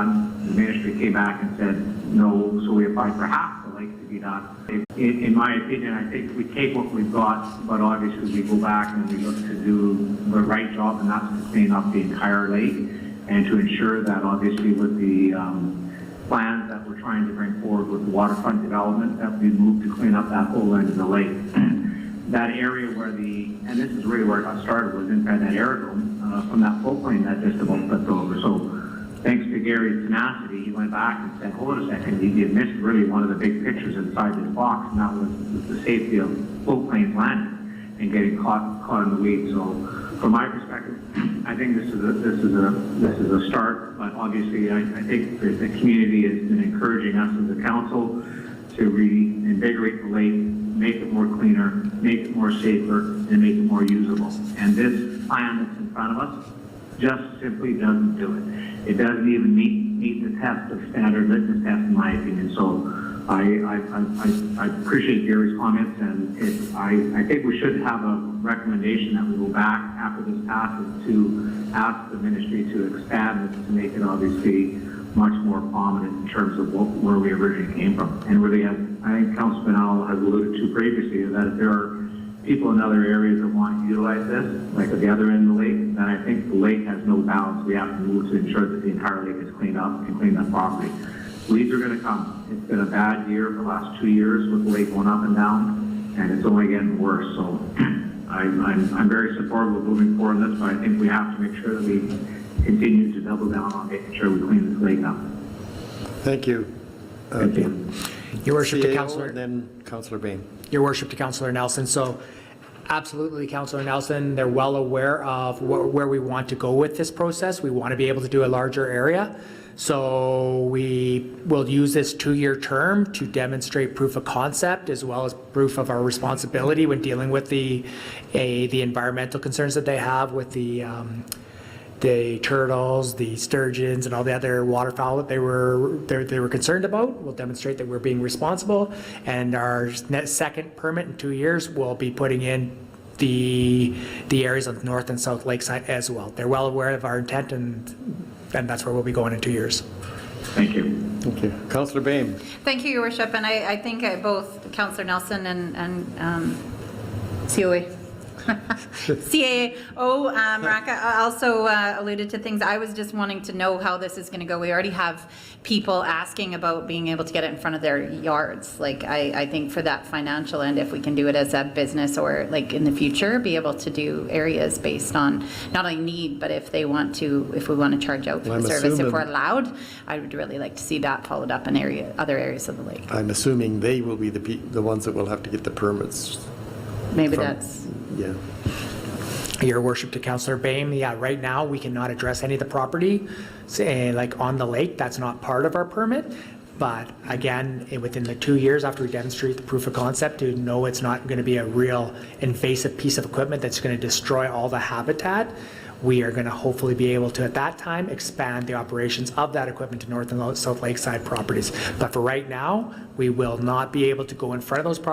done. The ministry came back and said no, so we applied for half the lake to be done. In my opinion, I think we take what we've got, but obviously we go back and we look to do the right job, and that's to clean up the entire lake and to ensure that obviously with the plans that we're trying to bring forward with the waterfront development, that we move to clean up that whole end of the lake. That area where and this is really where it got started, was inside that aerodrome, from that floodplain that just about flipped over. So thanks to Gary's tenacity, he went back and said, hold a second, you missed really one of the big pictures inside this box, and that was the safety of floatplanes landing and getting caught in the weeds. So from my perspective, I think this is a start, but obviously I think the community has been encouraging us as a council to reinvigorate the lake, make it more cleaner, make it more safer, and make it more usable. And this plan that's in front of us just simply doesn't do it. It doesn't even meet the test of standard litmus test, in my opinion. So I appreciate Gary's comments, and I think we should have a recommendation that we go back after this passes to ask the ministry to expand this to make it obviously much more prominent in terms of where we originally came from. And really, I think Councilman Al has alluded to previously that if there are people in other areas that want to utilize this, like at the other end of the lake, then I think the lake has no bounds. We have to move to ensure that the entire lake is cleaned up and cleaned up properly. Weeds are going to come. It's been a bad year for the last 2 years with the lake going up and down, and it's only getting worse. So I'm very supportive of moving forward on this, but I think we have to make sure that we continue to double down on making sure we clean this lake up. Thank you. Thank you. Your Worship to CAO, Councillor. and then Councillor Bain. Your Worship to Councillor Nelson. So absolutely, Councillor Nelson, they're well aware of where we want to go with this process. We want to be able to do a larger area. So we will use this 2-year term to demonstrate proof of concept as well as proof of our responsibility when dealing with the environmental concerns that they have with the turtles, the sturgeons, and all the other waterfowl that they were concerned about. We'll demonstrate that we're being responsible, and our second permit in 2 years will be putting in the areas of North and South Lakeside as well. They're well aware of our intent, and that's where we'll be going in 2 years. Thank you. Thank you. Councillor Bain. Thank you, Your Worship. And I think both Councillor Nelson and COA. CAO Maraka also alluded to things. I was just wanting to know how this is going to go. We already have people asking about being able to get it in front of their yards. Like I think for that financial end, if we can do it as a business or like in the future, be able to do areas based on not only need, but if we want to charge out for the service, if we're allowed, I would really like to see that followed up in other areas of the lake. I'm assuming they will be the ones that will have to get the permits. Maybe that's... Yeah. Your Worship to Councillor Bain, yeah, right now we cannot address any of the property, say, like on the lake. That's not part of our permit. But again, within the 2 years after we demonstrate the proof of concept to know it's not going to be a real invasive piece of equipment that's going to destroy all the habitat, we are going to hopefully be able to, at that time, expand the operations of that equipment to North and South Lakeside properties. But for right now, we will not be able to go in front of those properties